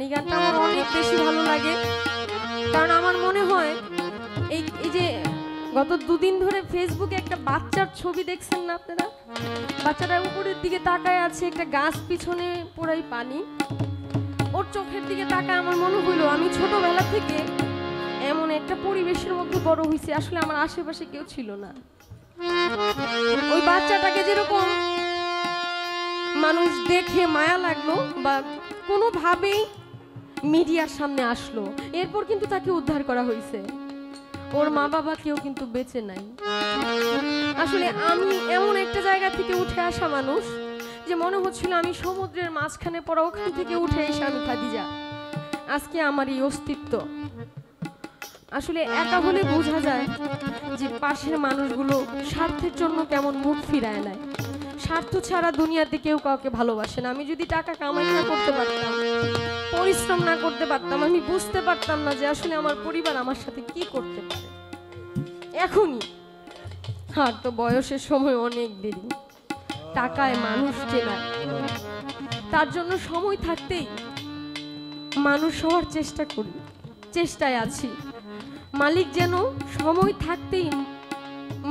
জানি গানটা আমার অনেক বেশি ভালো লাগে, কারণ আমার মনে হয় এই যে গত দুদিন ধরে ফেসবুকে একটা বাচ্চার ছবি দেখছেন না আপনারা? বাচ্চাটা উপরের দিকে তাকায় আছে, একটা গাছ পিছনে পুরাই পানি, ওর চোখের দিকে তাকায় আমার মনে হইলো আমি ছোটবেলা থেকে এমন একটা পরিবেশের মধ্যে বড় হয়েছি, আসলে আমার আশেপাশে কেউ ছিল না। ওই বাচ্চাটাকে যেরকম মানুষ দেখে মায়া লাগলো বা কোনোভাবেই মিডিয়ার সামনে আসলো, এরপর কিন্তু তাকে উদ্ধার করা হয়েছে। ওর মা বাবা কেউ কিন্তু বেঁচে নাই। আসলে আমি এমন একটা জায়গা থেকে উঠে আসা মানুষ যে মনে হচ্ছিল আমি সমুদ্রের মাঝখানে পড়া, ওখান থেকে উঠে এসে আমি খাদিজা। আজকে আমার এই অস্তিত্ব আসলে একা হলে বোঝা যায় যে পাশের মানুষগুলো স্বার্থের জন্য কেমন মুখ ফিরায় নেয়। স্বার্থ ছাড়া দুনিয়াতে কেউ কাউকে ভালোবাসে না। আমি যদি টাকা কামাই না করতে পারতাম, পরিশ্রম না করতে পারতাম, আমি বুঝতে পারতাম না যে আসলে আমার পরিবার আমার সাথে কি করতে পারে। এখনই আর তো বয়সের সময় অনেক দেরি, টাকায় মানুষ চেনা, তার জন্য সময় থাকতেই মানুষ হওয়ার চেষ্টা করি, চেষ্টায় আছি। মালিক যেন সময় থাকতেই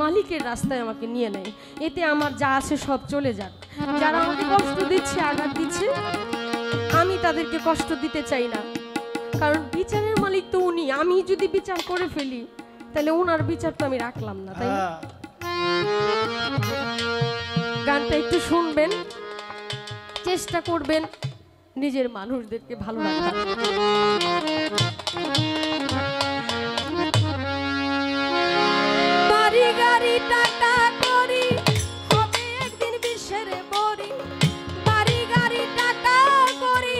মালিকের রাস্তায় আমাকে নিয়ে নেয়, এতে আমার যা আছে সব চলে যাক। যারা আমাকে কষ্ট দিচ্ছে, আঘাত দিচ্ছে, আমি তাদেরকে কষ্ট দিতে চাই না, কারণ বিচারের মালিক তো উনি। আমি যদি বিচার করে ফেলি তাহলে ওনার বিচার তো আমি রাখলাম না, তাই না? গানটা একটু শুনবেন, চেষ্টা করবেন নিজের মানুষদেরকে ভালো রাখার। বাড়ি গাড়ি টাকা করি, হবে একদিন বিশ্বের বড়ি। বাড়ি গাড়ি টাকা করি,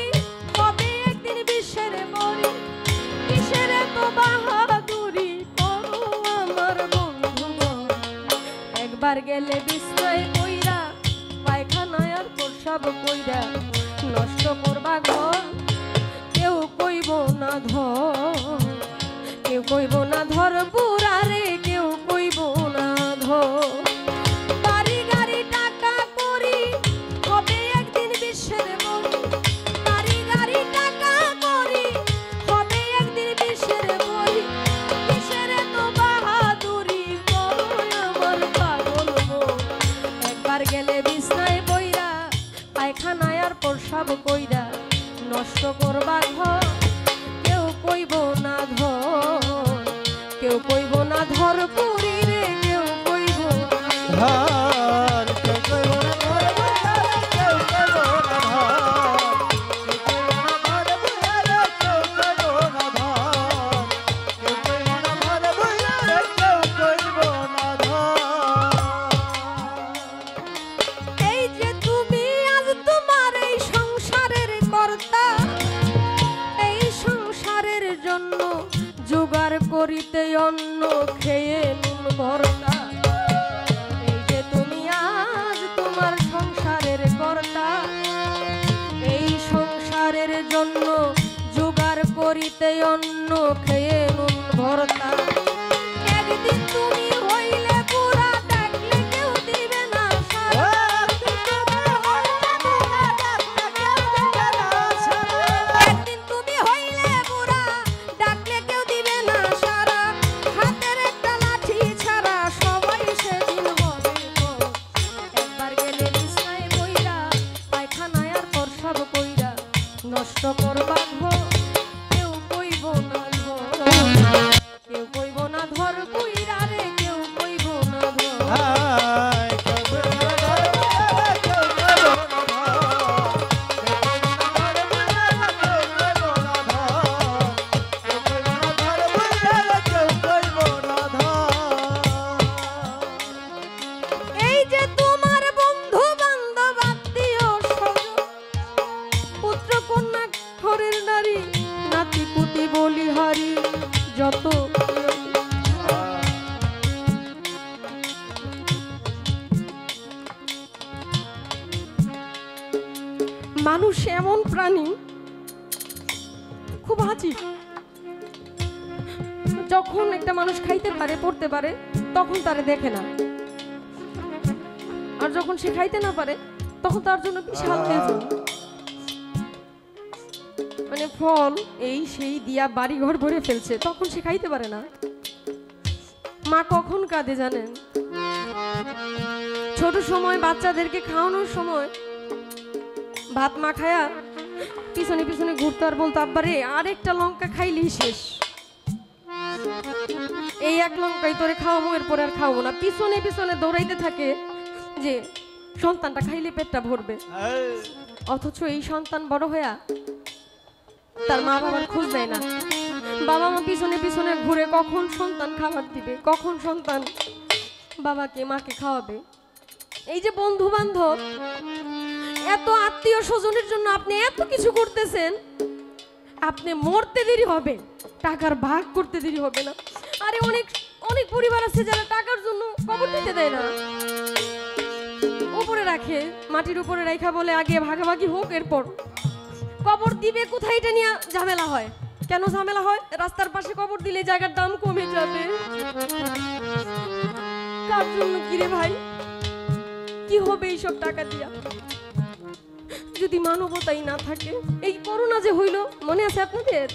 হবে একদিন বিশ্বের বড়ি। কিসের তো বাহাদুরি করো আমার বন্ধুগণ, একবার গেলে বিস্ময় কইরা, পায়খানায় আর প্রসাব কইরা, নষ্ট করবা ঘর কেউ কইব না ধর, কেউ কইব না ধর পুরারে, কেউ কইব না ধর। বাড়ি গাড়ি টাকা করি, হবে একদিন বিশ্বের বড়ি। বাড়ি গাড়ি টাকা করি, হবে একদিন বিশ্বের বড়ি। কিসের তো বাহাদুরি করো আমার পাগল মন, একবার গেলে বিছনায় বইরা, পায়খানায় আর প্রসাব কইরা, নষ্ট করবা ঘর কেউ কইব না ধর, কেউ কইব না ধর পুরি রে, কেউ কইব না ধর, কেউ কইব না ধর, কেউ কইব না ধর, কেউ কইব না ধর, কেউ কইব না ধর, কেউ কইব না ধর। এই যে তুমি আজ তোমার এই সংসারের কর্তা, এই সংসারের জন্য জোগাড় করিতে অন্ন খেয়ে নুন ভর্তা। এই যে তুমি আজ তোমার সংসারের কর্তা, এই সংসারের জন্য জোগাড় করিতে অন্ন খেয়ে নুন ভর্তা। একদিন তুমি হইলে পুরা, ডাকলে কেউ দিবে না সাড়া। একদিন তুমি হইলে পুরা, ডাকলে কেউ দিবে না সাড়া। হাতের একটা লাঠি ছাড়া সবাই সেদিন হবে পর। একবার গেলে বিছনায় বইরা, পায়খানায় আর প্রসাব কইরা, নষ্ট করবা ঘর কেউ কইব না ধর, কেউ কইব না ধর কইরা রে, কেউ কইব না ধর, কেউ কইব না ধর, কেউ কইব না ধর। এই যে তোমার বন্ধু বান্ধব আত্মীয় স্বজন, পুত্র কন্যা ঘরের নারী, নাতি পুতি বলিহারি, যত মানুষ এমন প্রাণী খুব আজীব। যখন একটা মানুষ খাইতে পারে, পড়তে পারে, তখন তারে দেখে না, আর যখন সে খাইতে না পারে তখন তার জন্য বিশাল তেজ। মানে ফল এই সেই দিয়া বাড়ি ঘর ভরে ফেলছে, তখন সে খাইতে পারে না। মা কখন কাঁদে জানেন? ছোট সময় বাচ্চাদেরকে খাওয়ানোর সময় ভাত মাখায়া পিছনে পিছনে ঘুরতো আর বলতো, আব্বারে আরেকটা লঙ্কা খাইলেই শেষ, এই এক লঙ্কাই তোরে খাওয়াবো, এরপরে আর খাওয়াবো না। পিছনে পিছনে দৌড়াইতে থাকে যে সন্তানটা খাইলে পেটটা ভরবে। অথচ এই সন্তান বড় হইয়া তার মা বাবার খোঁজ দেয় না। বাবা মা পিছনে পিছনে ঘুরে কখন সন্তান খাবার দিবে, কখন সন্তান বাবাকে মাকে খাওয়াবে। এই যে বন্ধু বান্ধব, এত আত্মীয় স্বজনের জন্য আপনি এত কিছু করতেছেন, আপনি মরতে দেরি হবে, টাকার ভাগ করতে দেরি হবে না। আরে অনেক অনেক পরিবার আছে যারা টাকার জন্য কবর দিতে দেয় না, উপরে রাখে, মাটির উপরে রাখা বলে আগে ভাগাভাগি হোক, এরপর কবর দিবে কোথায়, এটা নিয়ে ঝামেলা হয়। কেন ঝামেলা হয়? রাস্তার পাশে কবর দিলে জায়গার দাম কমে যাবে। কার জন্য কিরে ভাই, কি হবে এইসব টাকা দিয়া যদি মানবতাই না থাকে? এই করোনা যে হইল, মনে আছে আপনাদের?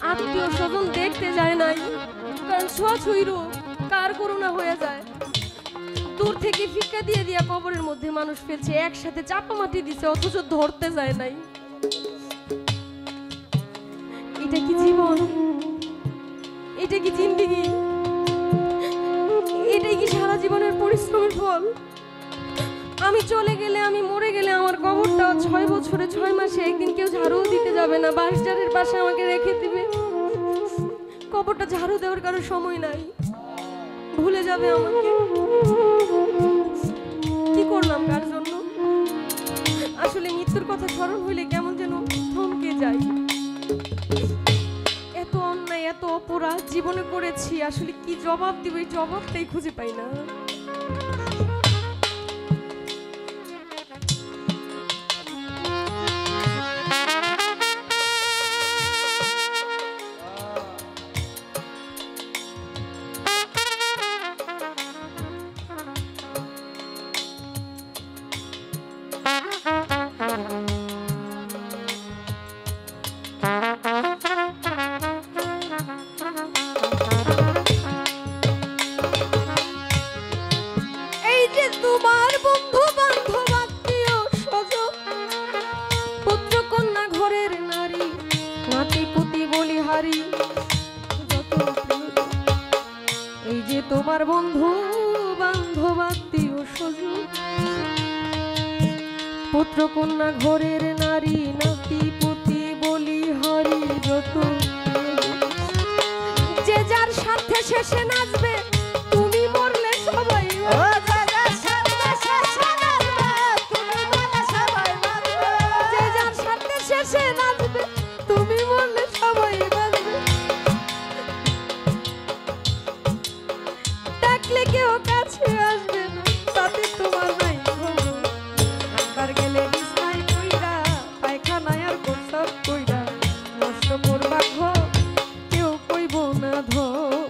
আত্মীয় স্বজন দেখতে যায় নাই, কারণ ছোঁয়াছুঁই রোগ, কার করোনা হয়ে যায়। দূর থেকে ফিক্কা দিয়ে দিয়া কবরের মধ্যে মানুষ ফেলছে, একসাথে চাপা মাটি দিছে, অথচ ধরতে যায় নাই। এটা কি জীবন? এটা কি জিন্দেগি? এটাই কি সারা জীবনের পরিশ্রমের ফল? আমি চলে গেলে, আমি মরে গেলে আমার কবরটা 6 বছরে 6 মাসে একদিন কেউ ঝাড়ু দিতে যাবে না, বাঁশঝাড়ের পাশে আমাকে রেখে দিবে। কবরটা ঝাড়ু দেওয়ার কারো সময় নাই, ভুলে যাবে আমাকে। কি করলাম কার জন্য? আসলে মৃত্যুর কথা স্মরণ হইলে কেমন যেন থমকে যায়। এত অন্যায়, এত অপরাধ জীবনে করেছি, আসলে কি জবাব দিব, এই জবাবটাই খুঁজে পাই না। এই যে তোমার বন্ধু বান্ধব আত্মীয় স্বজন, পুত্র কন্যা ঘরের নারী, নাতি পুতি বলিহারি, যত যে যার স্বার্থে শেষে নাচবে, তুমি মরলে সবাই যে যার স্বার্থে শেষে নাচবে, তুমি মরলে সবাই বাঁচবে। ডাকলে কেউ কাছে আসবে না, তাতে তোমার নাই খবর। একবার গেলে বিছনায় কইরা, পায়খানায় আর প্রস্রাব কইরা, নষ্ট করবা ঘর, কেউ কইব না ধর,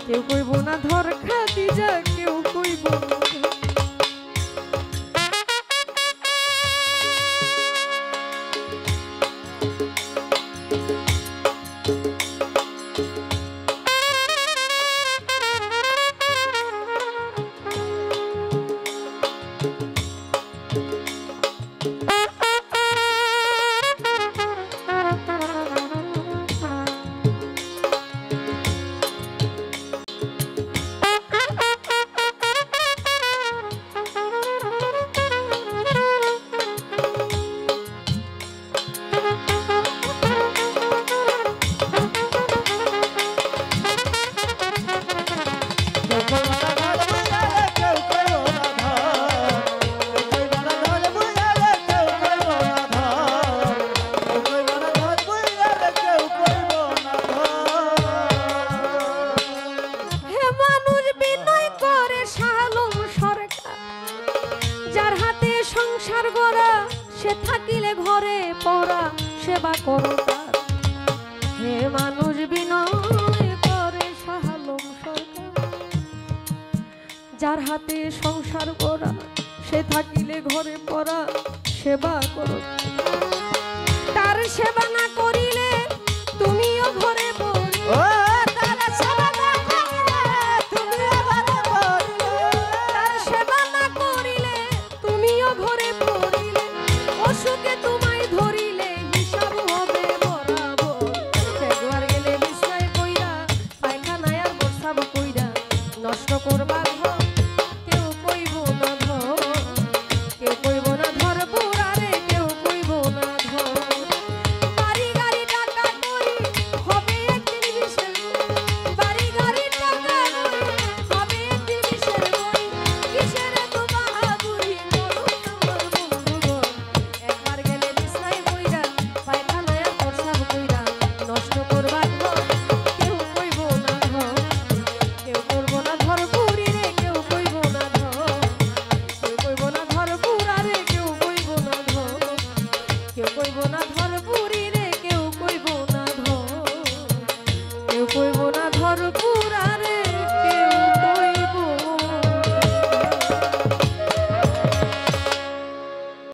কেউ কইব না ধর খাদিজা, কেউ কইব না ধর। সংসার গড়া, সে থাকিলে ঘরে পড়া, সেবা করো তার। হে মানুষ বিনয় করে শাহালম সরকার, যার হাতে সংসার গড়া, সে থাকিলে ঘরে পড়া, সেবা করো তার। সেবা না